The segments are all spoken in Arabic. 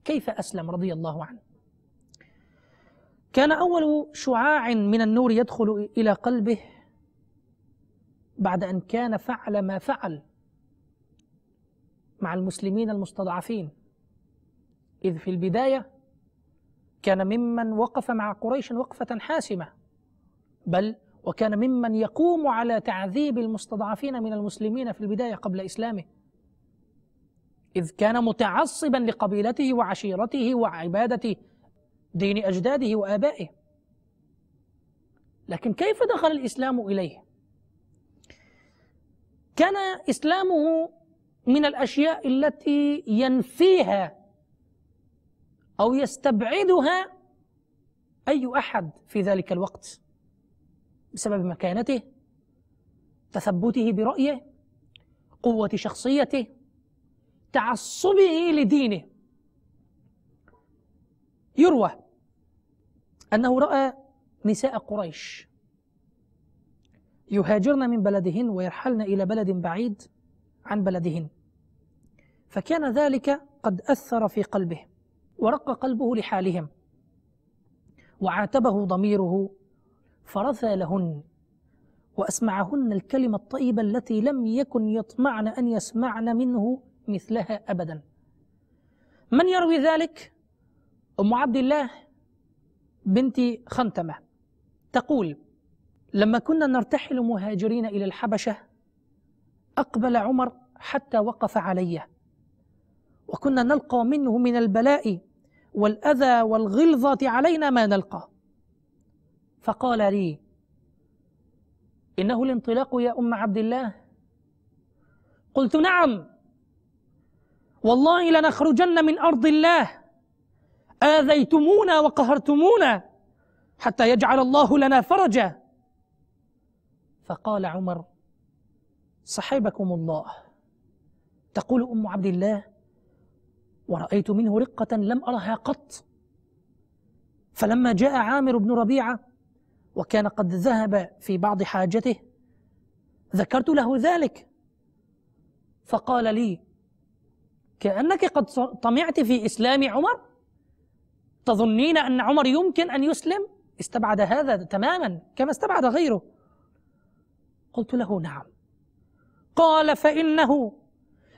كيف أسلم رضي الله عنه؟ كان أول شعاع من النور يدخل إلى قلبه بعد أن كان فعل ما فعل مع المسلمين المستضعفين، إذ في البداية كان ممن وقف مع قريش وقفة حاسمة، بل وكان ممن يقوم على تعذيب المستضعفين من المسلمين في البداية قبل إسلامه، إذ كان متعصبا لقبيلته وعشيرته وعبادة دين أجداده وآبائه. لكن كيف دخل الإسلام إليه؟ كان إسلامه من الأشياء التي ينفيها أو يستبعدها أي أحد في ذلك الوقت بسبب مكانته، تثبته برأيه، قوة شخصيته، تعصبه لدينه. يروى أنه رأى نساء قريش يهاجرن من بلدهن ويرحلن إلى بلد بعيد عن بلدهن، فكان ذلك قد أثر في قلبه ورق قلبه لحالهم، وعاتبه ضميره فرثى لهن وأسمعهن الكلمة الطيبة التي لم يكن يطمعن أن يسمعن منه مثلها أبدا. من يروي ذلك؟ أم عبد الله بنت خنتمة تقول: لما كنا نرتحل مهاجرين إلى الحبشة أقبل عمر حتى وقف علي، وكنا نلقى منه من البلاء والأذى والغلظة علينا ما نلقى، فقال لي: إنه الانطلاق يا أم عبد الله؟ قلت: نعم والله لنخرجن من أرض الله، آذيتمونا وقهرتمونا حتى يجعل الله لنا فرجا. فقال عمر: صحبكم الله. تقول أم عبد الله: ورأيت منه رقة لم أرها قط. فلما جاء عامر بن ربيعة وكان قد ذهب في بعض حاجته ذكرت له ذلك، فقال لي: كأنك قد طمعت في إسلام عمر، تظنين أن عمر يمكن أن يسلم؟ استبعد هذا تماما كما استبعد غيره. قلت له: نعم. قال: فإنه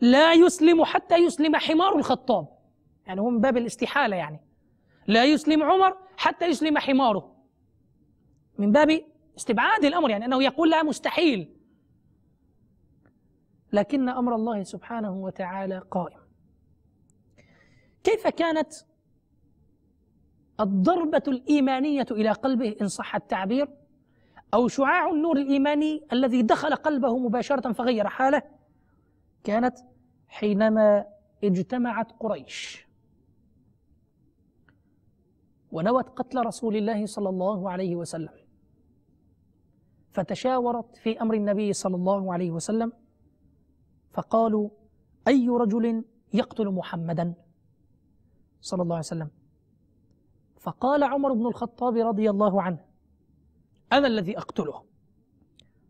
لا يسلم حتى يسلم حمار الخطاب، يعني هو من باب الاستحالة، يعني لا يسلم عمر حتى يسلم حماره، من باب استبعاد الأمر، يعني أنه يقول لا مستحيل. لكن أمر الله سبحانه وتعالى قائم. كيف كانت الضربة الإيمانية إلى قلبه إن صح التعبير، أو شعاع النور الإيماني الذي دخل قلبه مباشرة فغير حاله؟ كانت حينما اجتمعت قريش ونوت قتل رسول الله صلى الله عليه وسلم، فتشاورت في أمر النبي صلى الله عليه وسلم، فقالوا: أي رجل يقتل محمدا صلى الله عليه وسلم؟ فقال عمر بن الخطاب رضي الله عنه: أنا الذي أقتله.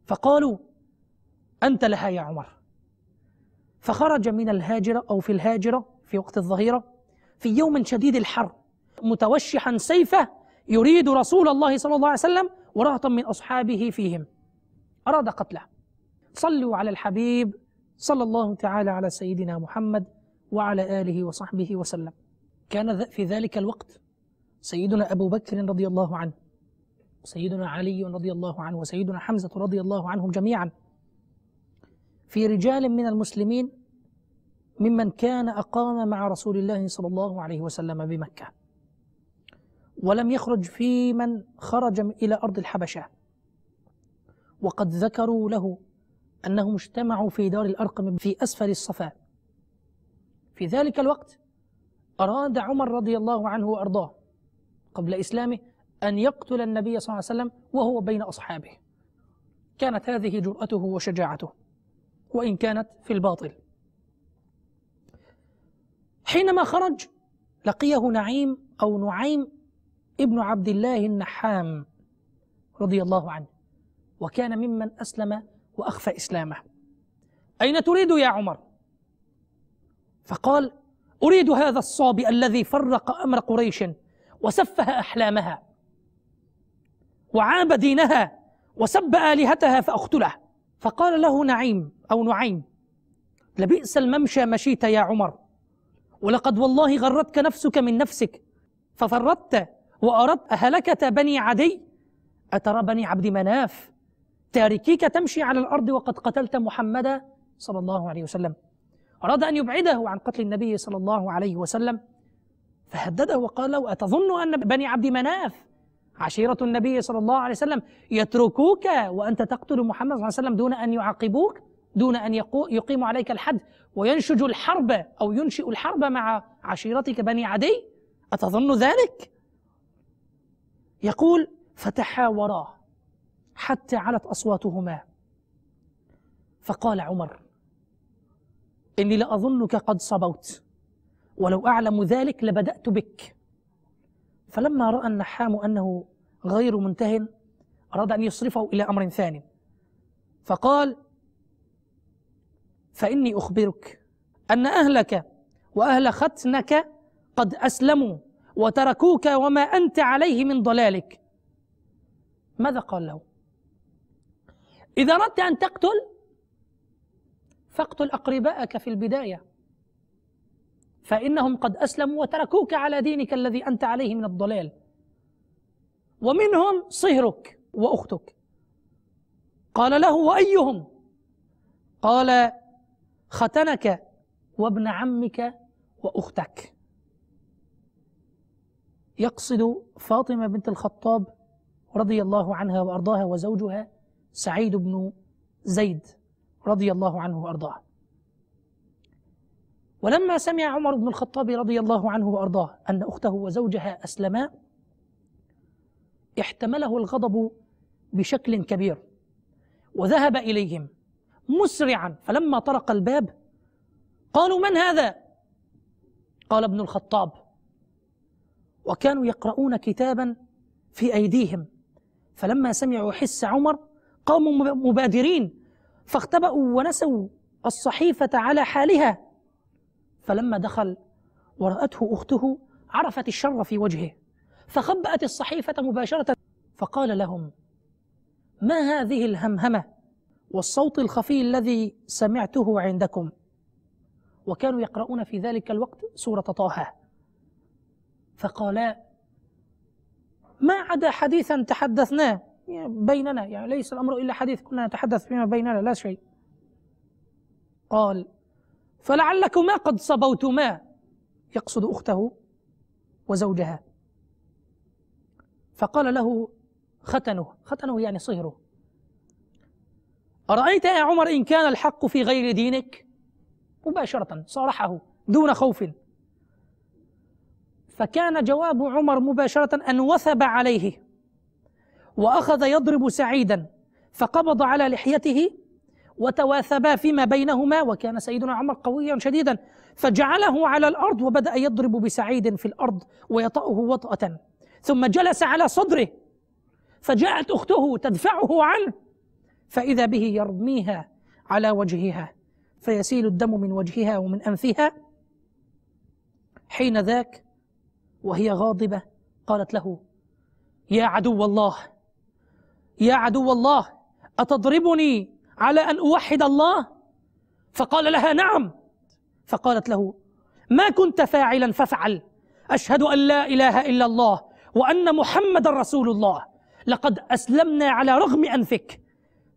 فقالوا: أنت لها يا عمر. فخرج من الهاجرة أو في الهاجرة في وقت الظهيرة في يوم شديد الحر متوشحا سيفه يريد رسول الله صلى الله عليه وسلم ورهطا من أصحابه فيهم، أراد قتله. صلوا على الحبيب صلى الله تعالى على سيدنا محمد وعلى آله وصحبه وسلم. كان في ذلك الوقت سيدنا أبو بكر رضي الله عنه، سيدنا علي رضي الله عنه، وسيدنا حمزة رضي الله عنهم جميعا في رجال من المسلمين ممن كان أقام مع رسول الله صلى الله عليه وسلم بمكة، ولم يخرج في من خرج إلى أرض الحبشة، وقد ذكروا له أنهم اجتمعوا في دار الأرقم في أسفل الصفا. في ذلك الوقت أراد عمر رضي الله عنه وأرضاه قبل إسلامه أن يقتل النبي صلى الله عليه وسلم وهو بين أصحابه. كانت هذه جرأته وشجاعته، وإن كانت في الباطل. حينما خرج لقيه نعيم أو نعيم ابن عبد الله النحام رضي الله عنه، وكان ممن أسلم وأخفى إسلامه. أين تريد يا عمر؟ فقال: أريد هذا الصابئ الذي فرق أمر قريش وسفه أحلامها وعاب دينها وسب آلهتها فأقتله. فقال له نعيم أو نعيم: لبئس الممشى مشيت يا عمر، ولقد والله غرتك نفسك من نفسك ففرطت وأردت هلكة بني عدي. أترى بني عبد مناف تاركيك تمشي على الأرض وقد قتلت محمدا صلى الله عليه وسلم. أراد أن يبعده عن قتل النبي صلى الله عليه وسلم، فهدده وقال له: أتظن أن بني عبد مناف عشيرة النبي صلى الله عليه وسلم يتركوك وأنت تقتل محمد صلى الله عليه وسلم دون أن يعاقبوك، دون أن يقيموا عليك الحد وينشج الحرب أو ينشئ الحرب مع عشيرتك بني عدي؟ أتظن ذلك؟ يقول: فتحاورا حتى علت أصواتهما، فقال عمر: إني لأظنك قد صبوت، ولو أعلم ذلك لبدأت بك. فلما رأى النحام أنه غير منته أراد أن يصرفه إلى أمر ثاني، فقال: فإني أخبرك أن أهلك وأهل ختنك قد أسلموا وتركوك وما أنت عليه من ضلالك. ماذا قال له؟ إذا أردت أن تقتل فاقتل أقرباءك في البداية، فإنهم قد أسلموا وتركوك على دينك الذي أنت عليه من الضلال، ومنهم صهرك وأختك. قال له: وأيهم؟ قال: ختنك وابن عمك وأختك. يقصد فاطمة بنت الخطاب رضي الله عنها وأرضاها وزوجها سعيد بن زيد رضي الله عنه وأرضاه. ولما سمع عمر بن الخطاب رضي الله عنه وأرضاه أن أخته وزوجها أسلما احتمله الغضب بشكل كبير وذهب إليهم مسرعا، فلما طرق الباب قالوا: من هذا؟ قال: ابن الخطاب. وكانوا يقرؤون كتابا في أيديهم، فلما سمعوا حس عمر قاموا مبادرين فاختبأوا ونسوا الصحيفة على حالها. فلما دخل ورأته أخته عرفت الشر في وجهه فخبأت الصحيفة مباشرة، فقال لهم: ما هذه الهمهمة والصوت الخفي الذي سمعته عندكم؟ وكانوا يقرؤون في ذلك الوقت سورة طه. فقالا: ما عدا حديثا تحدثناه بيننا، يعني ليس الأمر إلا حديث كنا نتحدث فيما بيننا لا شيء. قال: فلعلكما قد صبوتما، يقصد أخته وزوجها. فقال له: ختنه يعني صهره. أرأيت يا عمر إن كان الحق في غير دينك؟ مباشرة صارحه دون خوف. فكان جواب عمر مباشرة أن وثب عليه وأخذ يضرب سعيدا، فقبض على لحيته وتواثبا فيما بينهما، وكان سيدنا عمر قويا شديدا، فجعله على الأرض وبدأ يضرب بسعيد في الأرض ويطأه وطأة، ثم جلس على صدره، فجاءت أخته تدفعه عنه فإذا به يرميها على وجهها فيسيل الدم من وجهها ومن أنفها. حين ذاك وهي غاضبة قالت له: يا عدو الله، يا عدو الله، أتضربني على أن أوحد الله؟ فقال لها: نعم. فقالت له: ما كنت فاعلا فافعل، أشهد أن لا إله إلا الله وأن محمد رسول الله، لقد أسلمنا على رغم أنفك.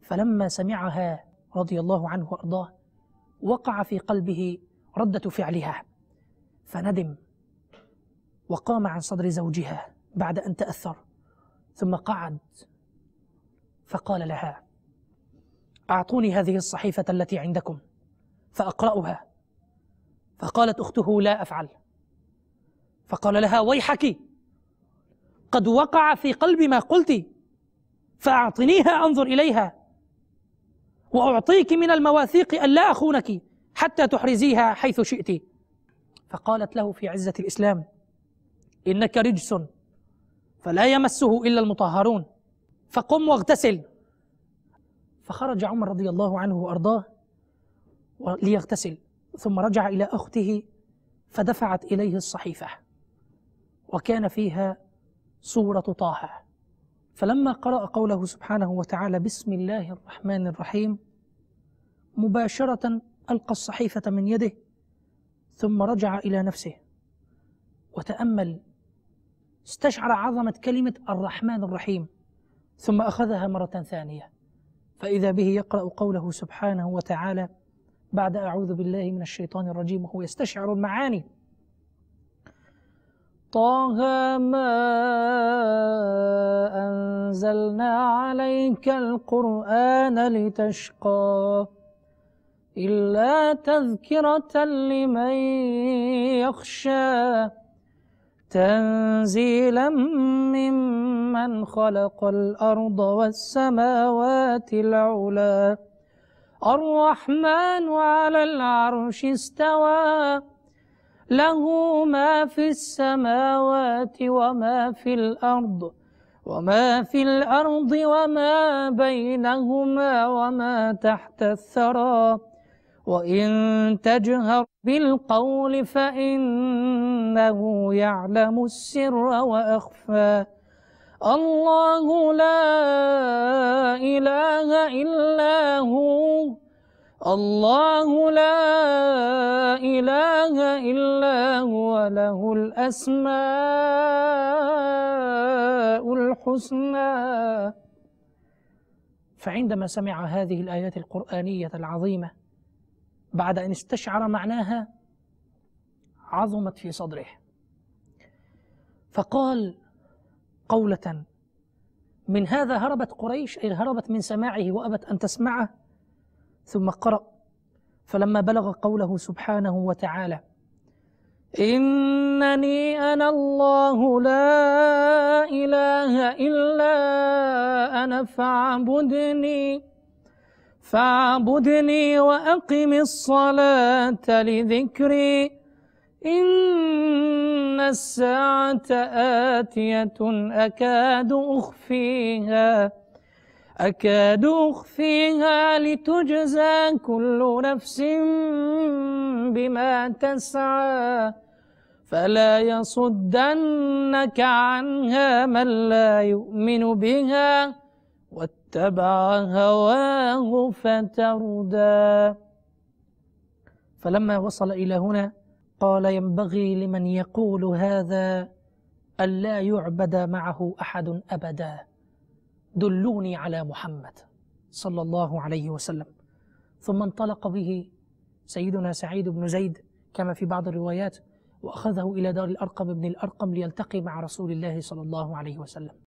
فلما سمعها رضي الله عنه وأرضاه وقع في قلبه ردة فعلها، فندم وقام عن صدر زوجها بعد أن تأثر، ثم قعد فقال لها: أعطوني هذه الصحيفة التي عندكم فأقرأها. فقالت أخته: لا أفعل. فقال لها: ويحك، قد وقع في قلبي ما قلت، فأعطنيها أنظر إليها وأعطيك من المواثيق أن لا أخونك حتى تحرزيها حيث شئت. فقالت له في عزة الإسلام: إنك رجس فلا يمسه إلا المطهرون، فقم واغتسل. فخرج عمر رضي الله عنه وأرضاه ليغتسل، ثم رجع إلى أخته فدفعت إليه الصحيفة وكان فيها سورة طه. فلما قرأ قوله سبحانه وتعالى بسم الله الرحمن الرحيم مباشرة ألقى الصحيفة من يده، ثم رجع إلى نفسه وتأمل، استشعر عظمة كلمة الرحمن الرحيم، ثم أخذها مرة ثانية، فإذا به يقرأ قوله سبحانه وتعالى بعد أعوذ بالله من الشيطان الرجيم وهو يستشعر المعاني: طه ما أنزلنا عليك القرآن لتشقى إلا تذكرة لمن يخشى تنزيلا ممن خلق الأرض والسماوات العلى الرحمن على العرش استوى له ما في السماوات وما في الأرض وما بينهما وما تحت الثرى وإن تجهر بالقول فإنه يعلم السر وأخفى الله لا إله إلا هو الله لا إله إلا هو له الأسماء الحسنى. فعندما سمع هذه الآيات القرآنية العظيمة بعد أن استشعر معناها عظمت في صدره، فقال قولة من هذا هربت قريش، أي هربت من سماعه وأبت أن تسمعه. ثم قرأ فلما بلغ قوله سبحانه وتعالى إنني أنا الله لا إله إلا أنا فاعبدني وأقم الصلاة لذكري إن الساعة آتية أكاد أخفيها لتجزى كل نفس بما تسعى فلا يصدنك عنها من لا يؤمن بها واتبع هواه فتردى. فلما وصل إلى هنا قال ينبغي لمن يقول هذا ألا يعبد معه أحد أبدا، دلوني على محمد صلى الله عليه وسلم. ثم انطلق به سيدنا سعيد بن زيد كما في بعض الروايات وأخذه إلى دار الأرقم بن الأرقم ليلتقي مع رسول الله صلى الله عليه وسلم.